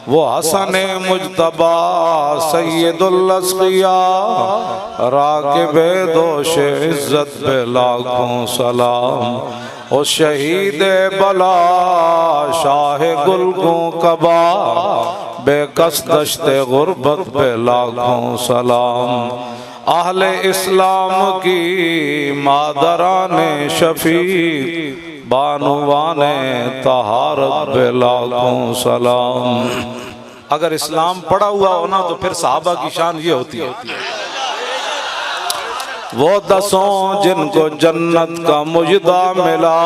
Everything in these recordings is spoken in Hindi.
वो हसन मुजतबा सैयदुल अस्किया राकिबे दोष इज्जत पे लाखों सलाम। ओ शहीद बला शाह गुलगों कबा बेकस दश्ते गुर्बत पे लाखों सलाम। अहले इस्लाम की मादराने शफीक बानुवाने तहारत पे लाखों सलाम। अगर इस्लाम पढ़ा हुआ हो ना तो फिर सहाबा की शान ये होती है। वो दसों जिनको जन्नत का मुजदा मिला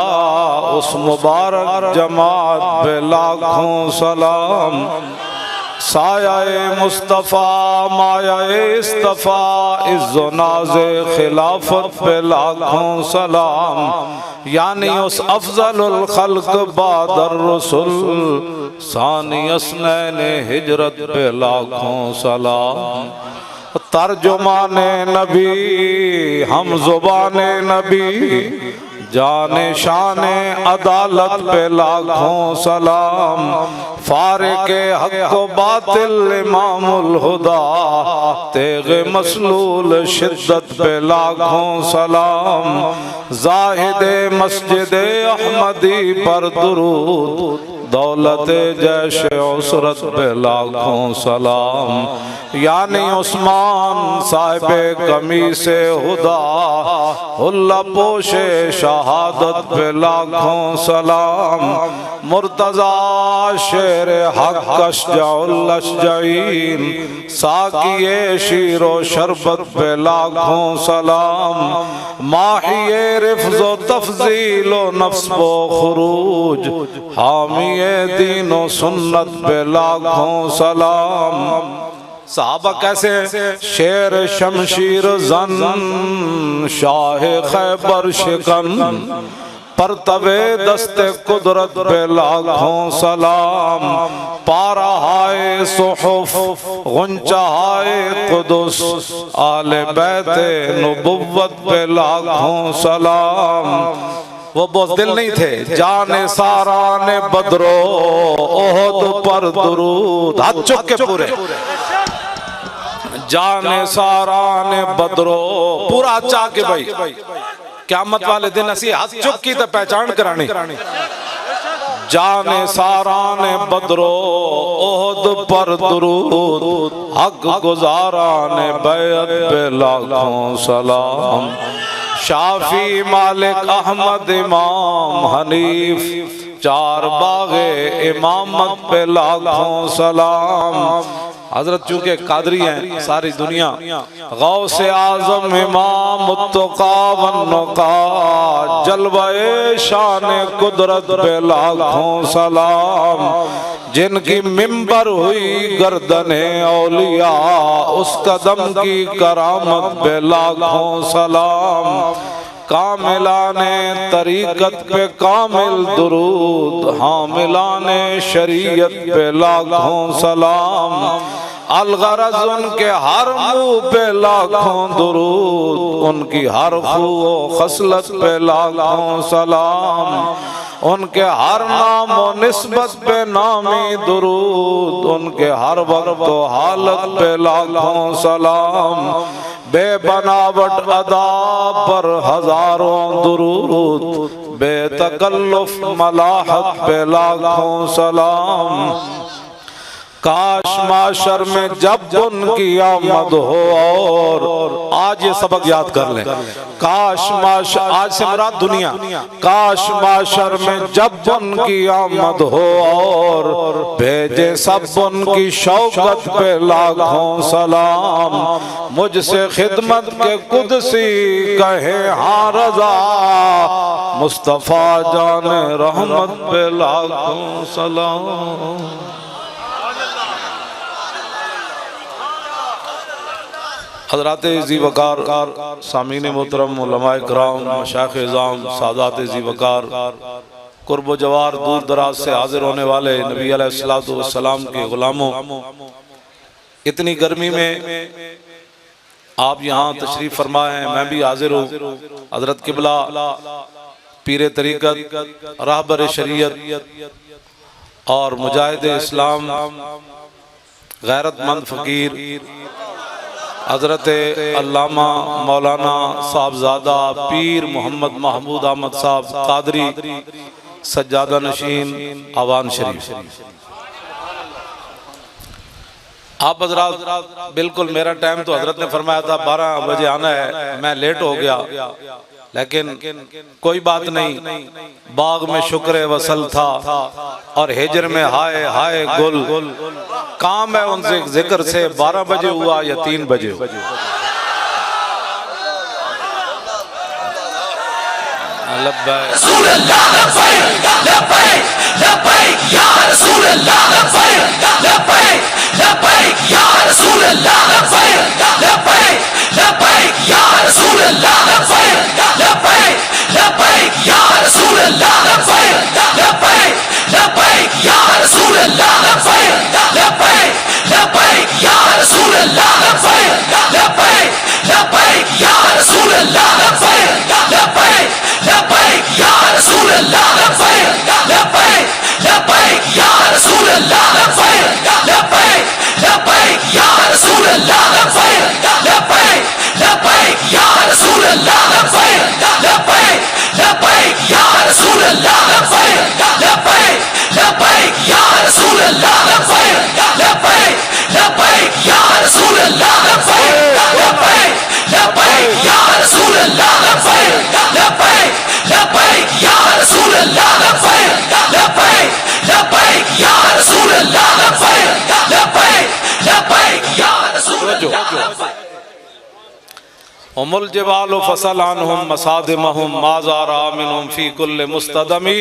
उस मुबारक जमात पे लाखों सलाम। साया मुस्तफ़ा माया इस्तफ़ा इज़्ज़ो नाज़े खिलाफत पे लाखों सलाम। यानी उस अफ़ज़लुल खल्क़ बादर रसूल सानी अस्नैन हिजरत पे लाखों सलाम। तर्जुमाने नबी हम ज़ुबाने नबी जाने शाने अदालत पे लाखों सलाम। फारिके हक़ बातिल इमामुल हुदा तेग़े मसलूल शिद्दत पे लाखों सलाम। ज़ाहिदे मस्जिदे अहमदी पर दुरूद दौलते जैशे उसरत पे लाखों सलाम। यानी उस्मान साहिबे कमीसे हुदा हुल्ला पोशे शहादत पे लाखों सलाम। मुर्तज़ा शेर हक़ अशजाउल अशजाईन साकिए शीरो शरबत पे लाखों सलाम। माहिए रिफ़्ज़ो तफ़ज़ीलो नफ्स व खुरूज हामिए दीनो सुन्नत पे लाखों सलाम। सहाबा कैसे? शेर शमशीर जन शाह खैबर शिकन परतवे दस्ते कुदरत पे लाखों सलाम। पारा हाय सुहुफ गुंचा हाय कुदुस आले बैते नबुव्वत पे लाखों सलाम। वो बहुत दिल नहीं थे जाने सारा ने बदरो ओहद पर दुरूद हाथ चुक के पूरे जाने सारा ने बदरो पूरा चाह के भाई क़यामत वाले दिन असी हाथ चुक की तो पहचान करानी। जाने सारा ने बदरो ओहद पर दुरूद हक गुजारा ने बैत पे लाखों सलाम। शाफी मालिक अहमद इमाम हनीफ चार बागे इमामत पे लाखों सलाम। हजरत चूंकि कादरी हैं सारी दुनिया गौसे आजम इमाम मुत्तका वन्नुका जलवाए शान कुदरत पे लाखों सलाम। जिनकी मिंबर हुई गर्दने औलिया उस कदम की करामत पे लाखों सलाम। कामिलाने तरीकत पे कामिल दुरूद हामिलाने शरीयत पे लाखों सलाम। अलगरज उनके हर मुँह पे लाखों दुरूद उनकी हर खू खसलत पे लाखों सलाम। उनके हर नाम व निस्बत पे नामी दुरूद उनके हर वक्त हालत पे लाखों सलाम। बेबनावट अदा पर हजारों दुरूद बेतकल्लुफ मलाहत पे लाखों सलाम। काश माशर में जब उनकी आमद हो और आज ये सबक याद कर लें। काश माशर आज से मुराद दुनिया। काश माशर में जब उनकी आमद हो और भेजे सब उनकी शौकत पे लाखों सलाम। मुझसे खिदमत के कुदसी कहे हाँ रजा मुस्तफ़ा जाने रहमत पे लाखों सलाम। हज़रात ज़ी वक़ार सामीन मोहतरम उलमाए किराम मशाइख़ इज़ाम सादात ज़ी वक़ार कुर्ब व जवार दूर दराज से हाजिर होने वाले नबी अलैहिस्सलातु वस्सलाम के ग़ुलामों, इतनी गर्मी में आप यहाँ तशरीफ़ फरमा हैं, मैं भी हाजिर हूँ। हज़रत क़िबला पीर तरीक़त रहबर शरीयत और मुजाहिद इस्लाम गैरतमंद फ़कीर हज़रत अल्लामा मौलाना साहबजादा पीर मोहम्मद महमूद अहमद साहब कादरी सज्जादा नशीन आवान शरीफ। आप हजरात बिल्कुल मेरा टाइम तो हजरत ने फरमाया था 12 बजे आना है, मैं लेट हो गया, लेकिन कोई बात नहीं। बाग में शुक्र वसल था और हिजर में हाय हाय गुल, काम है उनसे जिक्र से 12 बजे हुआ या 3 बजे। उमुल जबाल फसलानहुम मसादिमहुम माज़ारा मिनहुम फी कुल्ल मुस्तदमी।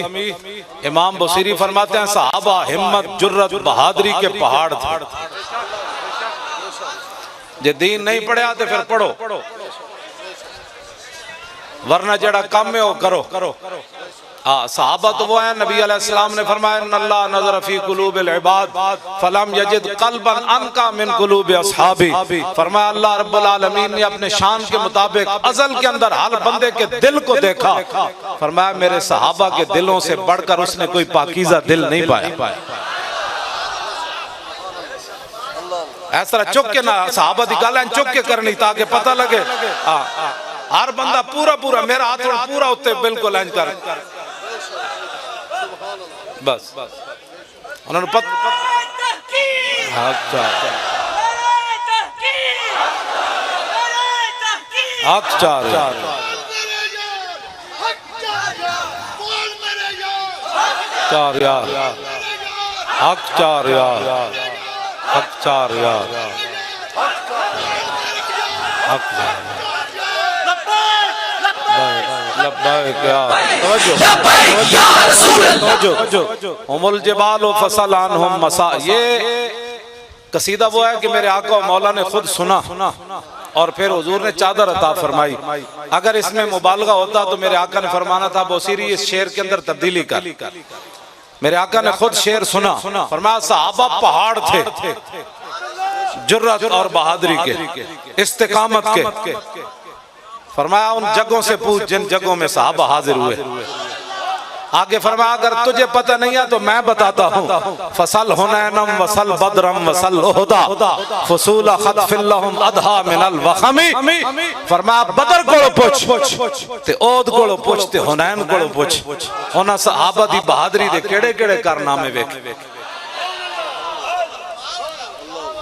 इमाम बुसीरी फरमाते हैं सहाबा हिम्मत जुर्रत बहादुरी के पहाड़ थे। जे दीन नहीं पढ़िया तो फिर पढ़ो, वरना जड़ा काम है वो करो। हाँ, सहाबा तो वो है, नबी अलैहिस्सलाम ने फरमाया अल्लाह नज़र फी कुलूबिल इबाद फलम यजिद क़ल्बन अनका मिन कुलूबि अस्हाबी। फरमाया अल्लाह रब्बुल आलमीन ने अपने शान के मुताबिक अज़ल के अंदर हर बंदे के दिल को देखा। फरमाया मेरे सहाबा के दिलों से बढ़कर उसने कोई पाकीज़ा दिल नहीं पाया। इस तरह चुक के ना सहाबा दी गल चुक के करनी ताकि पता लगे। हर बंदा पूरा मेरा हाथ पूरा उत्ते बिल्कुल इंज कर, बस उन्होंने उमुल जबाल फसलानहुम मसा। ये कसीदा वो है कि मेरे आका मौला ने खुद सुना और फिर हुजूर ने चादर अता फरमाई। अगर इसमें मुबालगा होता तो मेरे आका ने फरमाना था बोसीरी इस शेर के अंदर तब्दीली कर। मेरे आका ने खुद शेर सुना, फरमाया सहाबा पहाड़ थे जुर्रत और बहादुरी के, इस्तिकामत के। फरमाया उन जगहों से पूछ जिन जगहों में सहाबा हाजिर हुए। आगे फरमाया अगर तुझे पता नहीं है तो मैं बताता हूँ। फसल हुनैनम वसल बदरम वसल उहदा फसूल खतफिल्लहुम अधा मिनल वखमी। फरमाया बदर कोलो पूछ ते ओद कोलो पूछ ते हुनैन कोलो पूछ। उन्हां सहाबा दी बहादुरी दे केड़े-केड़े कारनामे वेख।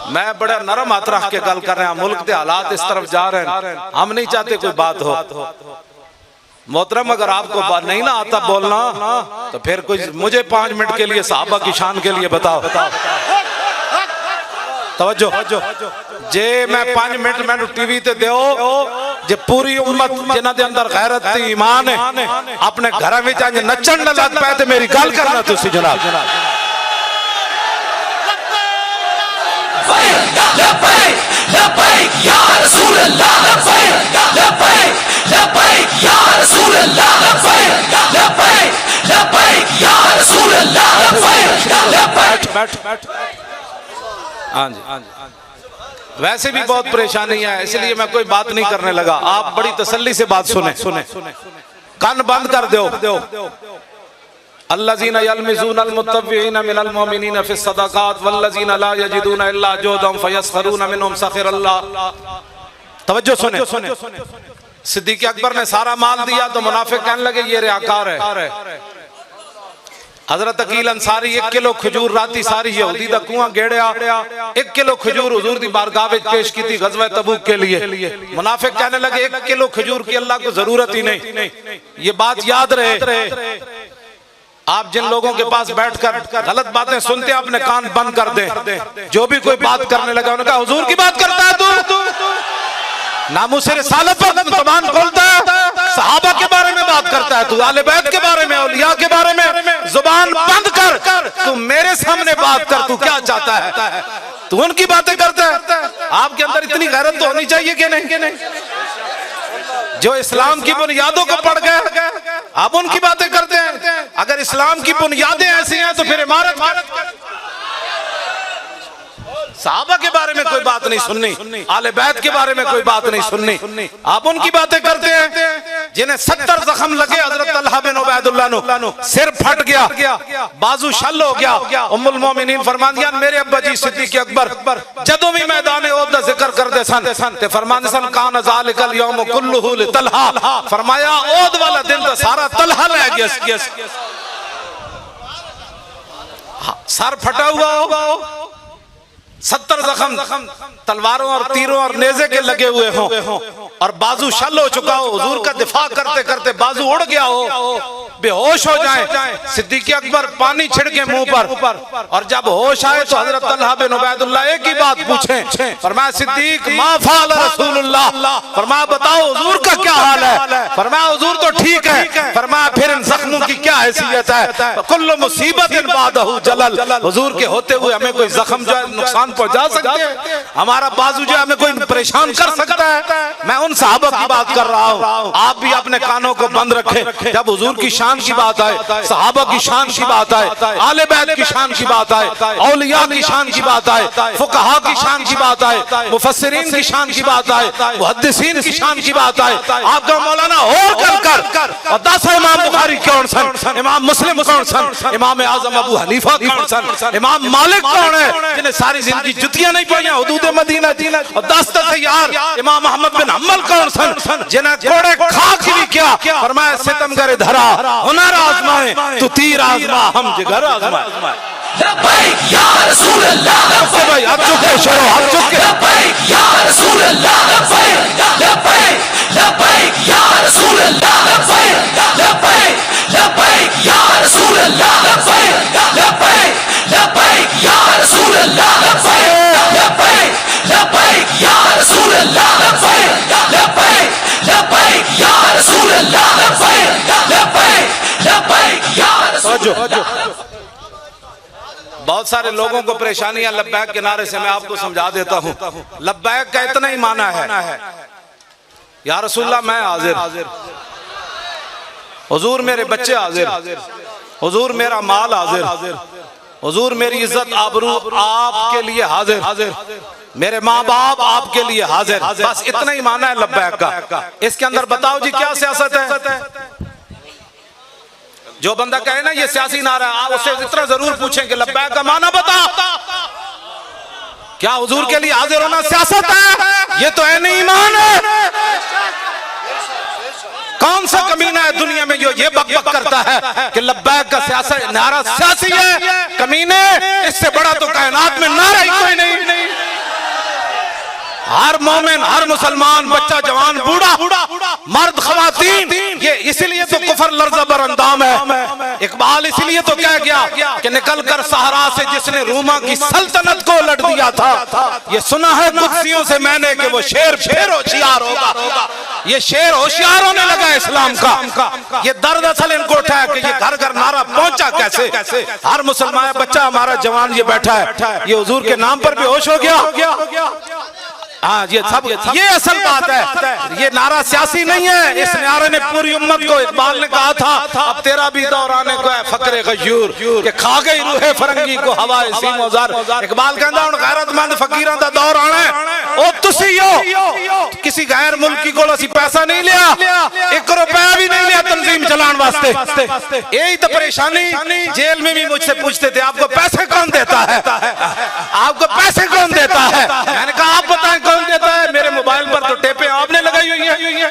मैं बड़ा नरम हाथ रख के गल कर रहा हूं, मुल्क के हालात इस तरफ जा रहे हैं, हम नहीं चाहते कोई बात हो। मोहतरम अगर आपको बात नहीं ना आता बोलना तो फिर कुछ मुझे 5 मिनट के लिए सहाबा की शान के लिए बताओ। तवज्जो जे मैं 5 मिनट मैंने टीवी ते दो जे पूरी उम्मत जिन्हां दे अंदर गैरत ते ईमान है अपने घर विच अज नचण लग पए ते मेरी गल करना तुसी जनाब। वैसे भी बहुत परेशानी है इसलिए मैं कोई बात नहीं करने लगा। आप बड़ी तसल्ली से बात सुने, कान बंद कर दो। अल्लज़ीना यल्मिज़ूनल मुत्तव्विईना मिनल मुमिनीना फ़िस सदक़ात वल्लज़ीना ला यजिदूना इल्ला जुहदहुम फ़यस्ख़रूना मिनहुम सख़िरल्लाह। तवज्जो सुने, सिद्दीक़ अकबर ने सारा माल दिया तो मुनाफिक कहने लगे ये रियाकार है। हजरत अकील अंसारी 1 किलो खजूर राती सारी यहूदी दा कुआं गेड़िया, 1 किलो खजूर हुजूर दी बारगाह विच पेश की थी गज़वा तबूक के लिए। मुनाफिक कहने लगे 1 किलो खजूर की अल्लाह को जरूरत ही नहीं। ये बात याद रहे, आप जिन लोगों के पास बैठकर गलत बातें सुनते हैं अपने कान बंद कर दें। जो भी कोई बात करने लगा उन्होंने कहा हुजूर की बात करता है तू, नामुसे रिसालत पर ज़बान खोलता है, सहाबा के बारे में बात करता है तू, आले बैत के बारे में, औलिया के बारे में ज़ुबान बंद कर, तू मेरे सामने बात कर, तू क्या चाहता है, तू उनकी बातें करता है। आपके अंदर इतनी गैरत तो होनी चाहिए कि नहीं? जो इस्लाम की बुनियादों को पढ़ गए आप उनकी बातें करते हैं। अगर इस्लाम की बुनियादें ऐसी हैं तो फिर इमारत सहाबा के बारे में कोई बात नहीं सुननी, आले बैत के बारे में कोई बात नहीं सुननी, आप उनकी बातें करते हैं जिन्हें 70 जख्म लगे। हजरत तलहा बिन उबैदुल्लाह नु सिर फट गया, बाजू शल हो गया। उम्मुल मोमिनीन फरमांदियां मेरे अब्बा जी सिद्दीक़ अकबर जदों भी मैदान ओहद दा जिक्र करदे सन ते फरमांदे सन कान ज़ालिकल यौम कुल्लुहु लितलहा। फरमाया ओहद वाला दिन तो सारा तलहा ले गया, सर फटा हुआ होगा, 70 जख्म तलवारों और तीरों और नेज़े के लगे हुए हों और बाजू शल हो चुका हो, हुजूर का दिफा करते करते बाजू उड़ गया हो, बेहोश हो जाए। सिद्दीक़ अकबर पानी छिड़के मुंह पर और जब होश आए तो हजरत तलहा बिन उबैदुल्लाह एक ही बात पूछे, फरमाया सिद्दीक़ मा फ़अल रसूलुल्लाह, फरमाया बताओ हुजूर का क्या हाल है? फरमाया हुजूर तो ठीक है। फरमाया फिर इन जख्मों की क्या हैसियत है? कुल्लु मुसीबतिन बादहु जलल, हुजूर के होते हुए हमें कोई जख्म जो है नुकसान पहुंचा सकते हैं, हमारा बाजू जो हमें कोई परेशान कर सकता है। मैं उन सहाबा की बात कर रहा हूँ, आप भी अपने कानों को बंद रखें। जब हुजूर की शान की बात आए, सहाबा की शान की बात आए, आले बैत की शान की बात आए, औलिया की शान की बात आए, फुकहा की शान की बात आए, मुफस्सिरीन की शान की बात आए, मुहद्दिसीन की शान की बात आए, आपका मौलाना और कर और 10 इमाम बुखारी कौन सन, इमाम मुस्लिम कौन सन, इमाम आजम अबू हनीफा कौन सन, इमाम मालिक कौन है जिन्हें सारी जिंदगी जुतियां नहीं पड़ियां हुदूद मदीना, और 10 यार इमाम अहमद बिन हम्बल कौन सन जिन्हें कोड़े खाक भी क्या। फरमाया सितमगर धरा हुनर आजमाए तू तीर आजमा हम जिगर आजमाए। लब्बैक या रसूल अल्लाह, भाई हाथ चुके शरो, हाथ चुके लब्बैक या रसूल अल्लाह, लब्बैक लब्बैक या रसूल अल्लाह, लब्बैक लब्बैक या रसूल अल्लाह, लब्बैक लब्बैक या रसूल अल्लाह, लब्बैक लब्बैक या रसूल अल्लाह, लब्बैक लब्बैक या रसूल अल्लाह, लब्बैक लब्बैक या रसूल अल्लाह। बहुत सारे लोगों को परेशानियां लब्बैक के नारे से मैं आपको समझा देता हूं। लब्बैक का इतना ही माना है या रसूलल्लाह मैं हाजिर, हुजूर मेरे बच्चे हाजिर, हुजूर मेरा माल हाजिर, हुजूर मेरी इज्जत आबरू आपके लिए हाजिर, मेरे माँ बाप आपके लिए हाजिर। बस इतना ही माना है लब्बैक का। इसके अंदर बताओ जी क्या सियासत है? जो बंदा कहे ना ये सियासी नारा है, आप उससे इतना जरूर पूछें कि लब्बैक का माना बता, क्या हुजूर के लिए हाजिर होना सियासत है? ये तो है नहीं ईमान है। कौन सा कमीना है दुनिया में जो ये बकबक करता है कि लब्बैक का सियासत नारा सियासी है? कमीने, इससे बड़ा तो कायनात में नारा ही कोई नहीं। हर मोमिन, हर मुसलमान, बच्चा जवान, बूढ़ा, मर्द, खवातीन, ये इसलिए तो कुफर लर्ज़ा बरअंदाम है। इकबाल इसलिए तो कह गया कि निकलकर सहरा से जिसने रूमा की सल्तनत को उलट दिया था, ये सुना है कुत्सियों से मैंने कि वो शेर होशियार होगा। ये शेर होशियार होने लगा इस्लाम का। ये दर्द असल इनको उठाया कि ये घर घर नारा पहुंचा कैसे। हर मुसलमान बच्चा हमारा जवान ये बैठा है, ये हुजूर के नाम पर बेहोश हो गया। हाँ ये सब ये असल बात है, ये नारा सियासी नहीं है। इस नारे ने पूरी उम्मत को, इकबाल ने कहा था अब तेरा भी दौर आने को है फकरे गयूर के खा गई रूहे फरंगी को हवाए सीमोजार। इकबाल कहता हूं गैरतमंद फकीरां दा दौर आना है। ओ तुसी हो किसी गैर मुल्की को असी पैसा नहीं लिया, 1 रुपया भी नहीं लिया तंजीम चलाने वास्ते। यही तो परेशानी, जेल में भी मुझसे पूछते थे आपको पैसे कौन देता है, आपको पैसे कौन देता है। मैंने कहा आप बताएं कौन देता है। मेरे मोबाइल पर तो टेपें आपने लगाई हुई है।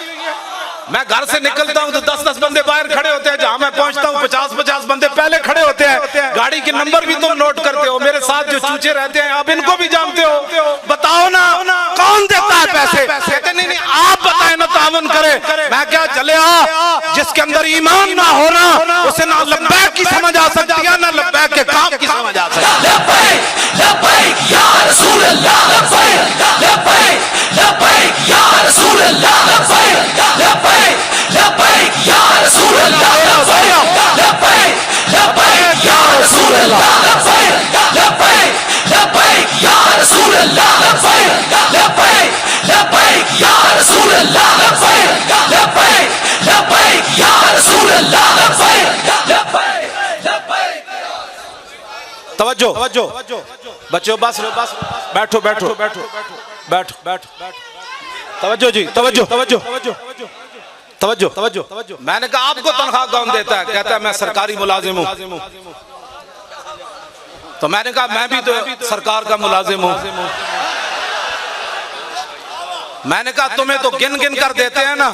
मैं घर से निकलता हूँ तो 10-10 बंदे बाहर खड़े होते हैं, जहां मैं पहुंचता हूँ 50-50 बंदे पहले खड़े होते हैं। गाड़ी के नंबर भी तुम नोट करते हो। मेरे साथ जो चूचे रहते हैं आप इनको भी जानते हो। बताओ ना कौन देता है पैसे। कहते नहीं आप बताए ना, तावन करे। मैं क्या चले जिसके अंदर ईमान ना हो ना उसे ना लब्बैक की समझ आ सकती है, ना लब्बैक के काम की समझ आ सकती है। तवज्जो बच्चों, बस बैठो बैठो बैठो बैठो बैठो। तवज्जो जी, तवज्जो तवज्जो तवज्जो तवज्जो। मैंने कहा आपको तनख्वाह कौन देता है। कहता है मैं सरकारी मुलाजिम हूं। तो मैंने कहा मैं भी तो सरकार का मुलाजिम हूं। मैंने कहा तुम्हें तो गिन गिन कर देते हैं ना,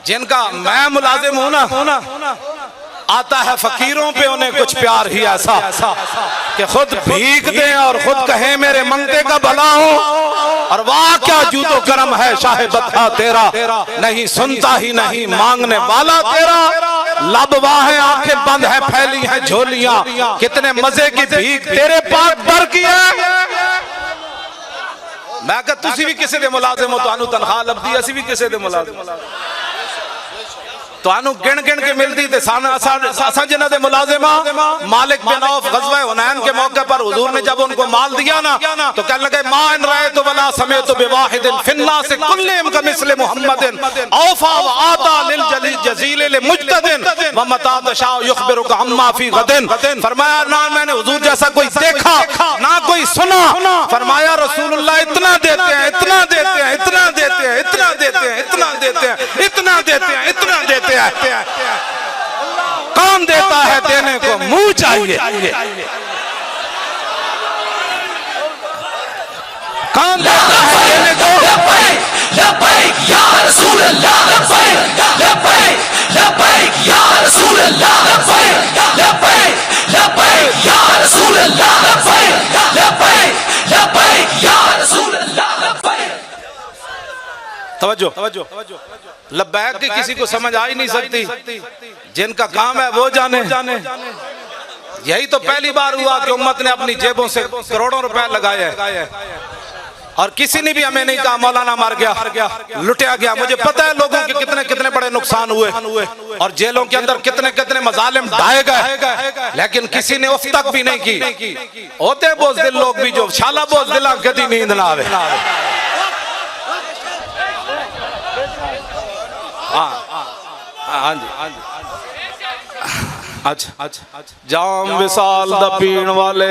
जिनका मैं मुलाजिम हूं ना, आता है फकीरों पे उन्हें कुछ प्यार ही ऐसा कि खुद भीख दें और खुद कहें मेरे मंगते का भला हो। और वाह क्या जूतो करम है शाह बता तेरा, नहीं सुनता ही नहीं मांगने वाला तेरा। लब वाह आंखें बंद है फैली है झोलियां, कितने मजे की भीख तेरे पाक पर की है। मैं कहा तुसी भी किसी दे मुलाजिम हो, तुहानू तनख्वाह लभदी, असी भी किसी दे मुलाजिम, तुहानू गिन गिन के मिलती थे। असा जिन्हां दे मुलाजिमा मालिक बिन औफ गज़वा हुनैन के मौके पर हुजूर ने जब उनको माल दिया ना तो कहने लगे मा इन राय तो वला समय तो बेवाहिदिन फिन्ना से कुल्लिम का मिस्ल मुहम्मदिन औफा व आता लिल जजील लिल मुजतदिन व मता तशा युखबिरुका अम्मा फी गदिन। फरमाया ना मैंने हुजूर जैसा कोई देखा ना कोई सुना। फरमाया रसूलुल्लाह इतना देते हैं, इतना देते हैं, इतना देते हैं, इतना देते हैं, इतना देते हैं, इतना देते हैं, इतना देते हैं। कौन देता है देने को मुंह चाहिए। कौन देता है देने को। लब्बैक या रसूल अल्लाह, लब्बैक लब्बैक या रसूल अल्लाह, लब्बैक लब्बैक या रसूल अल्लाह, लब्बैक या रसूल अल्लाह। तवज्जो तवज्जो। लब्बैक की किसी को समझ आ ही नहीं सकती, जिनका काम है वो जाने। यही तो पहली बार हुआ कि उम्मत ने अपनी जेबों से करोड़ों रुपए लगाए और किसी ने भी हमें नहीं कहा मौलाना मर गया, लुटिया गया। मुझे पता है लोगों के कितने कितने बड़े नुकसान हुए और जेलों के अंदर कितने कितने मजालिम ढाए गए, लेकिन किसी ने उफ तक भी नहीं की। होते बोझदिल लोग भी जो शाला बोझदिला कदी नींद ना आवे। हाँ जी अच्छा जाम विसाल दा पीण वाले,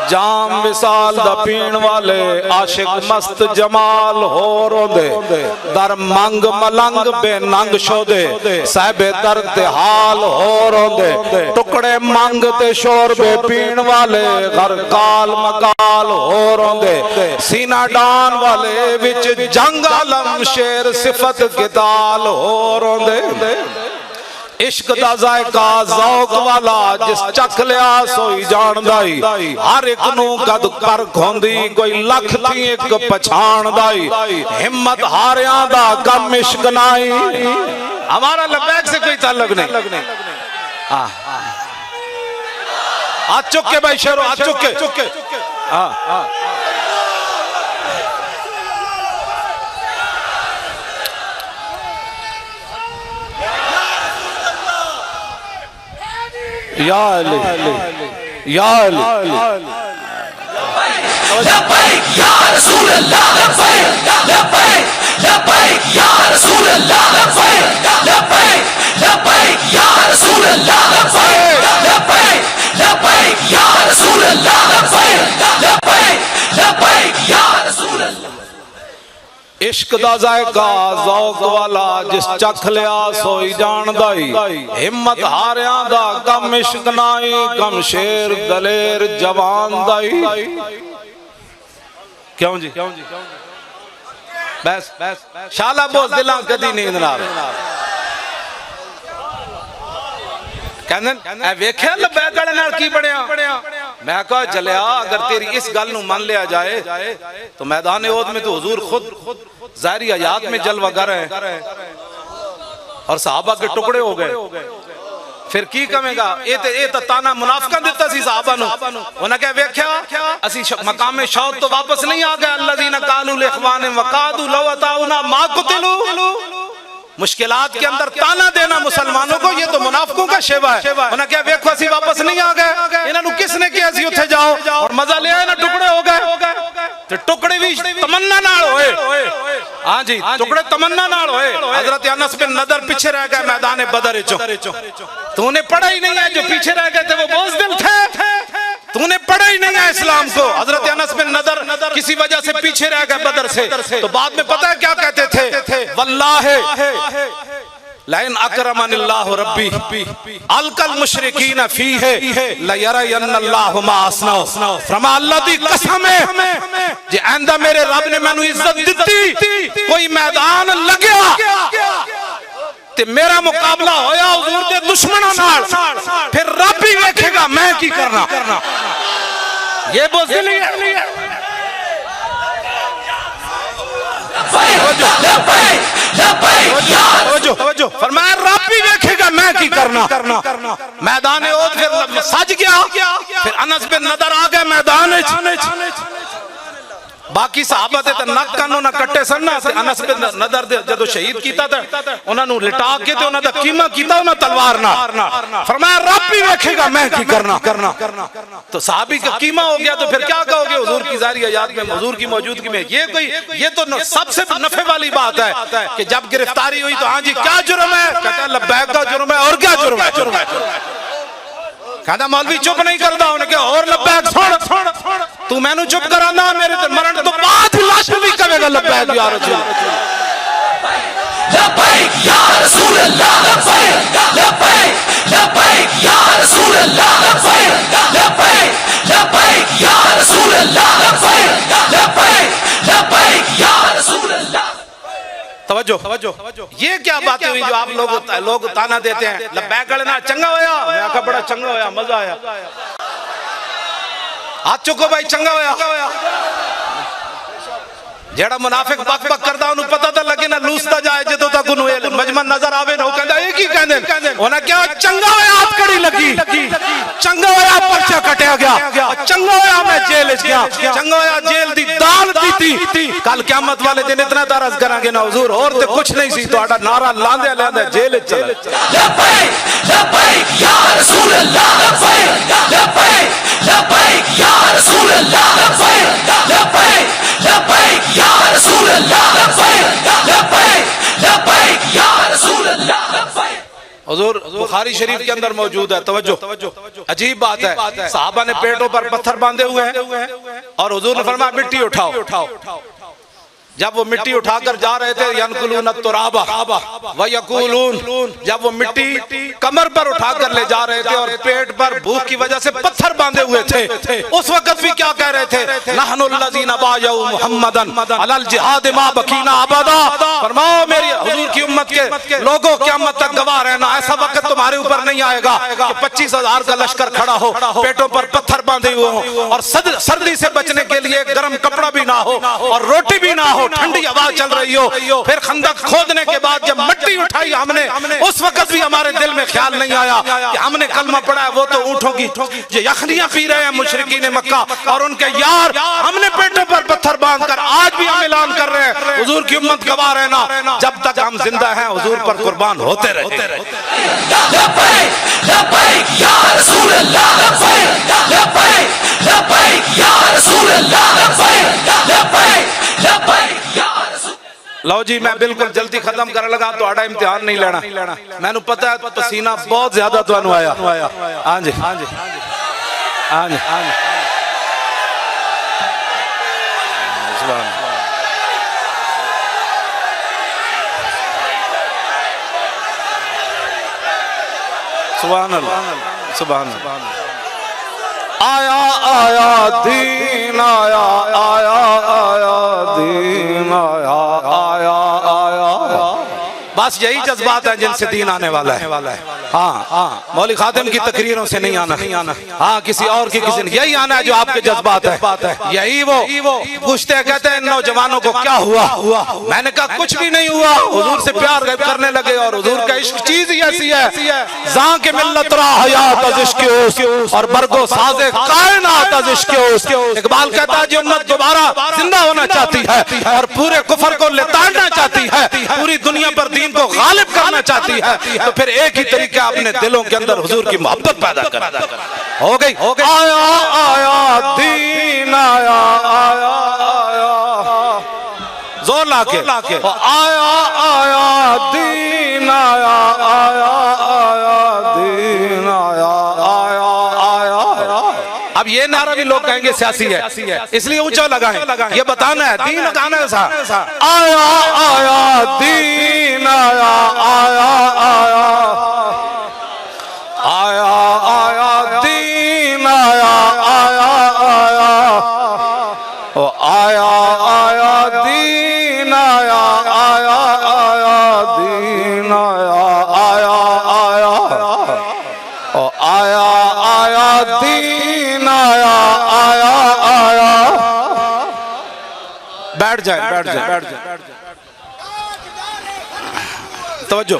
जाम विसाल दा पीण वाले आशिक मस्त जमाल हो रोंदे दर मंग मलंग बेनंग शोदे साहबे दर ते हाल हो रोंदे टुकड़े मंग ते शोर बे पीण वाले घर काल मकाल हो रोंदे सीना डान वाले विच जंग आलम शेर सिफत किताल हो रोंदे इश्क दा जायका ज़ौक वाला जिस चख लिया सोई जानदाई हर एक नू गद कर खोंदी कोई लख थी एक पछाणदाई हिम्मत हारियां दा कम इश्क नाई। हमारा लब्बैक से कोई ताल्लुक नहीं। हाथ चुक के भाई शेरो, हाथ चुक के। या अली या अली लब्बैक या रसूल अल्लाह, लब्बैक लब्बैक लब्बैक या रसूल अल्लाह, लब्बैक लब्बैक लब्बैक या रसूल अल्लाह, लब्बैक लब्बैक लब्बैक या रसूल अल्लाह, लब्बैक लब्बैक लब्बैक या रसूल अल्लाह। इश्क दा जायका ज़ौक़ वाला जिस चख लिया सोई जानदा ही, हिम्मत हारियां दा गम इश्क नाई, गम शेर दलेर जवान दा ही। क्यों जी बस शाला बोल दिलां कदी नींद ना कहंदे ए वेख्या लब्बैक वाले नाल की बनया। मैं कहा चलिया अगर तेरी इस गल नूं मान लिया जाए तो मैदान ओद में तो हुजूर खुद ज़ाहिरी हयात में जलवागर है और सहाबा के टुकड़े हो गए। फिर की कहेगा ये तो ताना मुनाफिकां दिता सी सहाबा नूं। उन्हें क्या वेख्या असी मकाम शौक तो वापस नहीं आ गए। अल्लज़ीना कालू लिइख्वानिहिम वक़ादू लौ अताउना मा कुतिलू। मुश्किलात के अंदर ताना देना मुसलमानों को ये तो मुनाफिकों का शेवा है। उन्हें क्या वेखो असी वापस नहीं आ गए, इन्होंने किसने किया सी उथे जाओ और मजा ले आए ना टुकड़े हो गए। तो टुकड़े भी तमन्ना नाल होए। हाँ जी टुकड़े तमन्ना नाल होए। हजरत अनस बिन नदर पीछे रह गए मैदान बदर चो। तूने पढ़ा ही नहीं है, जो पीछे रह गए थे वो बोझदिल थे। तूने पढ़ा ही नहीं है इस्लाम को। हजरत अनस बिन नदर किसी वजह से पीछे रह गए बदर से, तो बाद में पता है क्या कहते थे, वल्लाहि लइन अकरमनिल्लाहु रब्बी अलकल मुशरिकीन फीहे लयरयन्नल्लाहु मा असनौ। फरमा अल्लाह दी कसम है जे आंदा मेरे रब ने मैनू इज्जत दिती, कोई मैदान लगया ते मेरा मुकाबला होया हुजूर दे दुश्मनां नाल, फिर रब ही वेखेगा मैं की करना। ये बोझदिली है। फरमाया रब भी देखेगा मैं की करना। मैदान ओद फिर सज गया। फिर अनस बिन नदर आ गए मैदान। बाकी सहाबा ते नक कानों ना कट्टे सन ना। अनस बिन नदर दे जदों शहीद कीता ते उन्हां नूं लिटा के ते उन्हां दा कीमा कीता उन्हां तलवार नाल। फरमाया रब भी देखेगा मैं की करना। तो सहाबी का कीमा हो गया तो फिर क्या कहोगे हुजूर की ज़ाहिरी हयात में, हुजूर की मौजूदगी में। ये तो सबसे नफे वाली बात है कि जब गिरफ्तारी हुई तो हाँ जी क्या जुर्म है, कहता है लब्बैक का जुर्म है। और क्या जुर्म है? कहता मौलवी चुप नहीं करता। उन्हें क्या और लब्बैक सुन तू मैनू चुप कराना, मेरे मरण तो बाद लाश भी कहेगा लब्बैक या रसूल लब्बैक या रसूल अल्लाह, लब्बैक लब्बैक लब्बैक या रसूल अल्लाह, लब्बैक लब्बैक लब्बैक या रसूल अल्लाह, लब्बैक लब्बैक लब्बैक या रसूल अल्लाह। तवज्जो ये क्या बातें हुई जो आप लोग ताना देते हैं। लब्बैक वाले ना चंगा होया, मैं आखा बड़ा चंगा होया, मजा आया। हाथ चुको भाई चंगा होया। जेड़ा मुनाफिक बक बक करदा उन्हें पता तो लगे ना लूसता जाए जदों तक उन्हें मजमन नजर आवे ना। वो कहंदा ये की कहंदे उन्हें क्या चंगा होया हाथ कड़ी लगी, चंगा होया पर्चा कटिया गया, चंगा होया मैं जेल विच गया, चंगा होया जेल दी दाल पीती। कल क़यामत वाले दिन इतना तरस करांगे ना हुजूर और ते कुछ नहीं सी तुहाडा नारा लांदे लांदे जेल विच चले। लब्बैक लब्बैक या रसूल अल्लाह, लब्बैक लब्बैक लब्बैक या रसूल अल्लाह, लब्बैक लब्बैक लब्बैक या रसूल अल्लाह, लब्बैक लब्बैक लब्बैक या रसूल अल्लाह, लब्बैक। हुजूर बुखारी शरीफ के अंदर मौजूद है। तवज्जो अजीब बात है। सहाबा ने पेटों पर पत्थर बांधे हुए हैं और हुजूर ने फरमाया मिट्टी उठाओ। जब वो मिट्टी उठाकर जा रहे थे यनकुलून तुराबा व यकूलून, जब वो मिट्टी कमर पर उठाकर ले जा रहे थे और पेट पर भूख की वजह से पत्थर बांधे हुए थे, उस वक्त भी क्या कह रहे थे, नहनुल्लज़ीना बायउ मुहम्मदन अलल जिहाद मा बकीना अबदा। फरमाओ मेरी हुजूर की उम्मत के लोगों क़यामत तक गवाह रहना, ऐसा वक्त तुम्हारे ऊपर नहीं आएगा कि 25,000 का लश्कर खड़ा हो, पेटों पर पत्थर बांधे हुए हो और सर्दी से बचने के लिए गर्म कपड़ा भी ना हो और रोटी भी ना हो, ठंडी हवा चल रही हो। फिर खंदक खोदने के बाद जब मिट्टी उठाई हमने, उस वक्त भी हमारे दिल में ख्याल नहीं आया कि हमने कलमा पढ़ा है, वो तो ऊँटों की जो यखनियां पी रहे हैं मुशरिकीन मक्का और उनके यार, हमने पेटों पर पत्थर बांधकर आज भी हम ऐलान कर रहे हैं हुजूर की उम्मत गवाह रहना, जब तक हम जिंदा हैं हुजूर पर कुर्बान होते रहे। लब्बैक लब्बैक या रसूल अल्लाह, लब्बैक लब्बैक लब्बैक या रसूल अल्लाह, लो जी मैं बिल्कुल जल्दी खत्म कर लगा, तो इम्तिहान नहीं लेना, मैनू पता है पसीना बहुत ज्यादा तुहानू आया। हाँ जी हाँ जी हाँ जी हाँ जी सुभान अल्लाह सुभान अल्लाह। आया आया दीन आया आया आया दीन आया आया आया। बस यही जज्बात है जिनसे दीन आने वाला है। हाँ हाँ मौली खातिम की तकरीरों से नहीं आना, हाँ किसी और की किसी यही आना है जो आपके जज्बात है। यही वो पूछते कहते हैं नौजवानों को क्या हुआ, मैंने कहा कुछ भी नहीं हुआ, हुजूर से प्यार करने लगे और हुजूर का इश्क चीज ही ऐसी है जहाँ के मिल्लत रा हयात अज इश्क और बरगो साजे कायनात अज इश्क। इकबाल कहता है जो उम्मत दोबारा जिंदा होना चाहती है और पूरे कुफर को लेताड़ना चाहती है, पूरी दुनिया पर दीन को गालिब करना चाहती है, तो फिर एक ही तरीका अपने दिलों के अंदर हुजूर की मोहब्बत पैदा कर। हो गई आया आया दीन आया आया आया जोर लाके आया आया दीन आया आया आया दीन आया आया आया। अब ये नारा भी लोग कहेंगे सियासी है, इसलिए ऊंचा लगाएं, ये बताना है दीन गाना है सा आया आया दीन आया आया आया आया आया दीन आया आया आया ओ आया आया दीन आया आया आया दीन आया आया आया ओ आया आया दीन आया आया आया। बैठ जाए बैठ जाए बैठ जाए। तवज्जो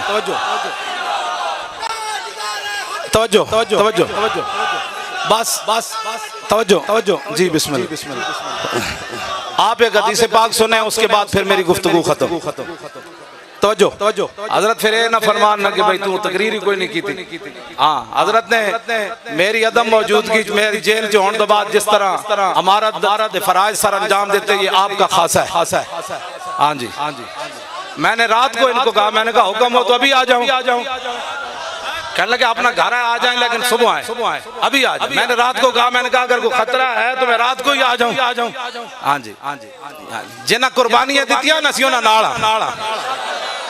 तवज्जो तवज्जो तवज्जो बस बस तवज्जो तवज्जो जी बिस्मिल्लाह। आप एक हदीस पाक सुने उसके बाद फिर मेरी गुफ्तगू खत्म। तवज्जो तवज्जो हजरत फिर ना फरमान ना कि भाई तू तकरीर ही कोई नहीं की थी। हाँ हजरत ने मेरी अदम मौजूदगी मेरी जेल जो होने के बाद जिस तरह हमारा फराइज सर अंजाम देते ये आपका खासा है। हाँ जी हाँ जी। मैंने रात को इनको कहा, मैंने कहा हुक्म हो तो अभी आ जाऊं। कहने लगे अपना घर है आ जाएं लेकिन सुबह आए अभी आ जाए। मैंने रात को कहा, मैंने कहा अगर कोई खतरा है तो मैं रात को ही आ जाऊं। हाँ जी हाँ जी जिन्हें कुर्बानियां दितियां ना सी उन्हां नाल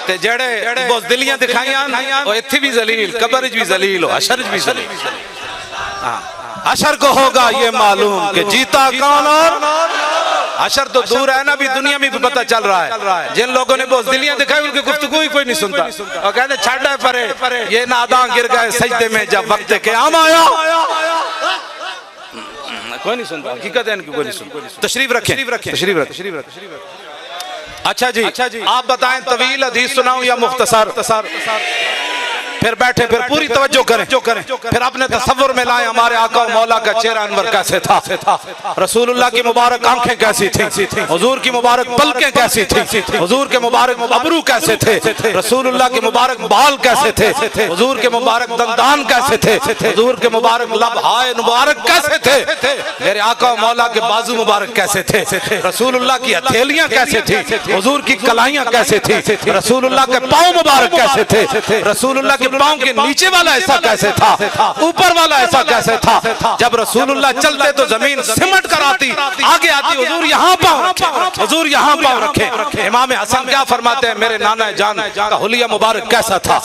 ते जेड़े बुज़दिलियां दिखाइयां वो इत्थे भी जलील, कब्र भी जलील, हशर भी जलील। हाँ हशर को होगा ये मालूम कि जीता कौन और हशर तो दूर है ना, भी दुनिया में भी पता चल रहा है। जिन लोगों ने बुज़दिलियां दिखाई उनकी गुफ्तगू ही कोई नहीं सुनता और कहते छड़ परे ये नादां गिर गए सजदे में जब वक्त क़याम आया। कोई नहीं सुनता, हकीकत है इनकी कोई नहीं सुनता। तशरीफ रखें। अच्छा जी आप बताएं तवील हदीस सुनाऊं या मुख्तसर? फिर बैठे फिर पूरी तवज्जो करें फिर अपने तसव्वुर में लाएं हमारे आका मौला का चेहरा अनवर कैसे था, रसूलुल्लाह की मुबारक आंखें कैसी थी, हुजूर की मुबारक पलकें कैसी थी, हुजूर के मुबारक अबरू कैसे थे, रसूलुल्लाह के मुबारक बाल कैसे थे, हुजूर के मुबारक दंदान कैसे थे, हुजूर के मुबारक लबहाए मुबारक कैसे थे, मेरे आका मौला के बाजू मुबारक कैसे थे, रसूलुल्लाह की हथेलियां कैसे थी, हुजूर की कलाइयां कैसे थी, रसूलुल्लाह के पाँव मुबारक कैसे थे, रसूलुल्लाह के पाँव के नीचे वाला ऐसा कैसे था, ऊपर वाला ऐसा कैसे था। जब रसूलुल्लाह चलते तो जमीन सिमट कर आती, आगे आती, हुजूर यहाँ पाँव रखे, हुजूर यहाँ पाँव रखे। इमाम हसन क्या फरमाते हैं, मेरे नाना जान का हुलिया मुबारक कैसा था,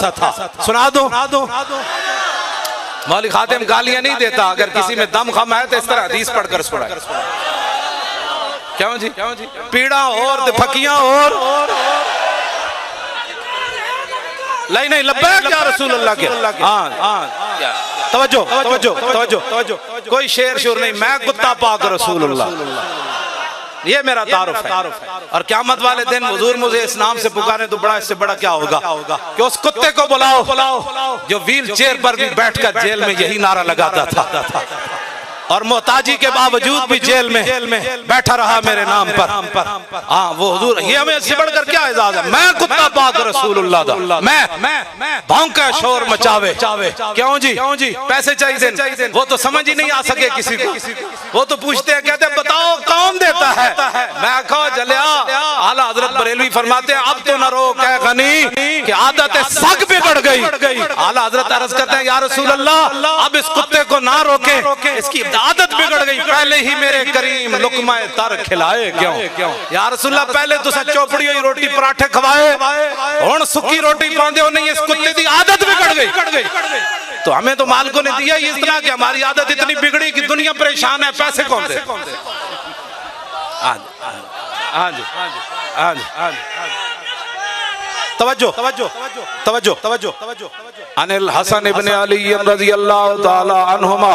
सुना दो। मौली खातिम गालियां नहीं देता, अगर किसी में दम खम है तो इस तरह हदीस पढ़कर सुनाए। क्यों जी पीड़ा और फकियां और नहीं लब्बैक या रसूल अल्लाह के। हाँ तवज्जो कोई शेर शोर नहीं, मैं कुत्ता पाक रसूलुल्लाह, ये मेरा तारुफ है। और क़यामत वाले दिन हुजूर मुझे इस नाम से पुकारे तो बड़ा इससे बड़ा क्या होगा कि उस कुत्ते को बुलाओ जो व्हील चेयर पर भी बैठकर जेल में यही नारा लगाता था और मोहताजी के बावजूद भी जेल में बैठा रहा मेरे नाम पर। हाँ वो हुजूर, ये हमें इससे बढ़कर क्या एजाज है, मैं कुत्ता पाक रसूलुल्लाह दा, मैं भौंके शोर मचावे। क्यों जी पैसे चाहिए, वो तो समझ ही नहीं आ सके किसी को, वो तो पूछते हैं कहते बताओ कौन देता है। मैं कहा जलिया आला हजरत बरेलवी फरमाते हैं अब तो न रो कह गनी कि आदत सग बिगड़ गई। आला हजरत अर्ज करते हैं या रसूल अल्लाह अब इस कुत्ते को ना रोके, इसकी आदत बिगड़ गई, पहले ही मेरे करीम लुकमा तर खिलाए क्यों? या रसूल अल्लाह पहले तुसा चौपड़ी हुई रोटी पराठे खवाए, हुण सुक्की रोटी पांदे हो, नहीं इस कुत्ते की आदत बिगड़ गई। तो हमें तो मालिकों ने दिया ही इतना कि हमारी आदत इतनी बिगड़ी कि दुनिया परेशान है, पैसे कौन दे? तवज्जो तवज्जो तवज्जो तवज्जो तवज्जो। अनिल हसन इब्ने अली रज़ियल्लाहु ताला अन्हुमा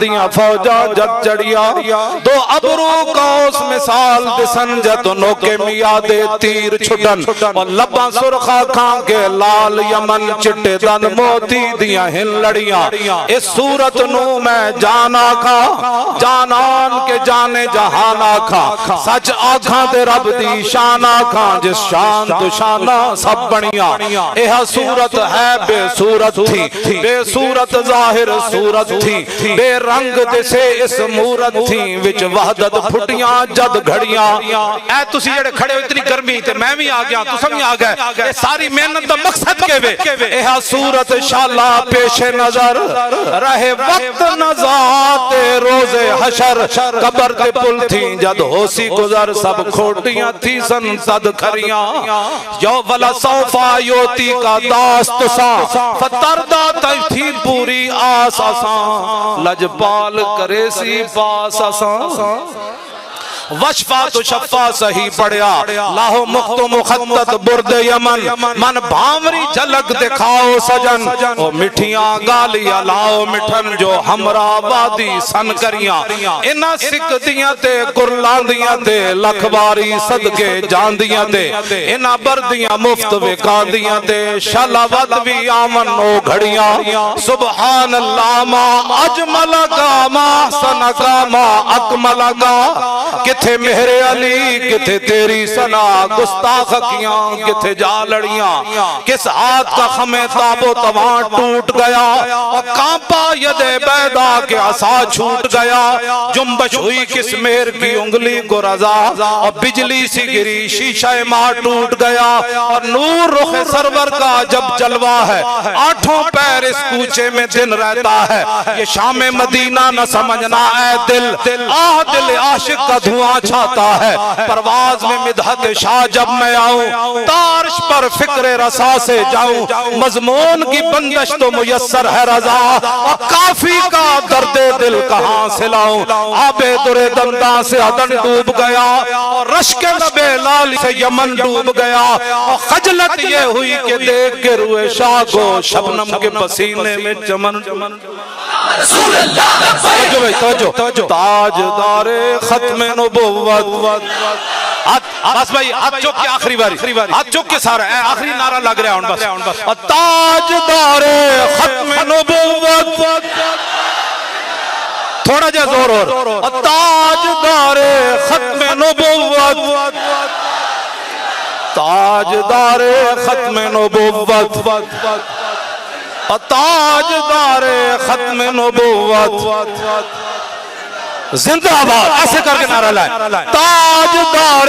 दिया फौजा जद चढ़िया दो अबरू का उस मिसाल दिसन जतनों के मिया दे तीर छुटन और लब्बा सुरखा खां के लाल यमन चिट्टे दन मोती दिया हिन लड़ियां इस सूरत नू मैं जाना खा जानान के जाने जहाना खा सच आखा दे रब दी शाना खा जिस शान दुशाना सब बनिया यह सूरत है बेसूरत थी बेसूरत जाहिर सूरत थी बेरंग दिसे इस मूरत थी विच वहदत फुटियां जद घड़ियां ऐ तुसी जेड़े खड़े हो इतनी गर्मी ते मैं भी आ गया तुम भी आ गए ये सारी मेहनत दा मकसद के वे यह सूरत शाला पेश नजर रहे वक्त नजात रोजे हशर कब्र ते पुल थी जद होसी गुजर सब खोटियां थी सन तद खरियां यो वला सौफा योती का दास्त सा फतरदा थी पूरी आस आसा लजपाल करे सी पास आसा वशफा तो शफा सही पड़िया लाहो मुख्त मुखत्तत बुर्द यमन मन भावरी झलक दिखाओ सजन ओ मिठियां गालियां लाओ मिठन जो हमरा वादी सन करियां इना सिक दियां ते कुरलांदियां ते लखबारी सदके जांदियां ते इना बरदियां मुफ्त विकांदियां ते शलावत भी आमन ओ घड़ियां सुभान अल्लाह मा अजमल का मा सन का मा अकमल का किथे मेरे अली किथे तेरी सना गुस्ताख अखियां किथे जा लड़ियां किस हाथ का खमे ताबो तवा टूट गया और कांपा यदे बैदा के आसा छूट गया जुम्बश हुई किस मेर की उंगली को रजा और बिजली सी गिरी शीशा मां टूट गया और नूर रुख सरवर का जब जलवा है आठों पैर इस कूचे में दिन रहता है ये शाम मदीना न समझना ऐ दिल आह दिल आशिक का धुआं धुआं छाता है। परवाज में मिदहत शाह जब मैं आऊं, तारिश पर फिक्र रसा से जाऊं, मजमून की बंदिश तो मुयस्सर है रजा, और काफी का दर्दे दिल कहां से लाऊं। आबे दुरे दंदा से अदन डूब गया, और रश्क नबे लाल से यमन डूब गया, और खजलत ये हुई कि देख के रुए शाह को शबनम के पसीने में चमन। ताजदारे खत्म नबुव्वत, बस भाई हाथ चौक के आखिरी बारी, हाथ चौक के सारा आखिरी नारा लग रहा है बस। ताजदारे खत्म नबुव्वत, थोड़ा जा जोर और। ताजदारे खत्म नबुव्वत, ताजदारे खत्म नबुव्वत, ताजदारे खत्म नबुव्वत जिंदाबाद, ऐसे करके नारा लाए। ताजदार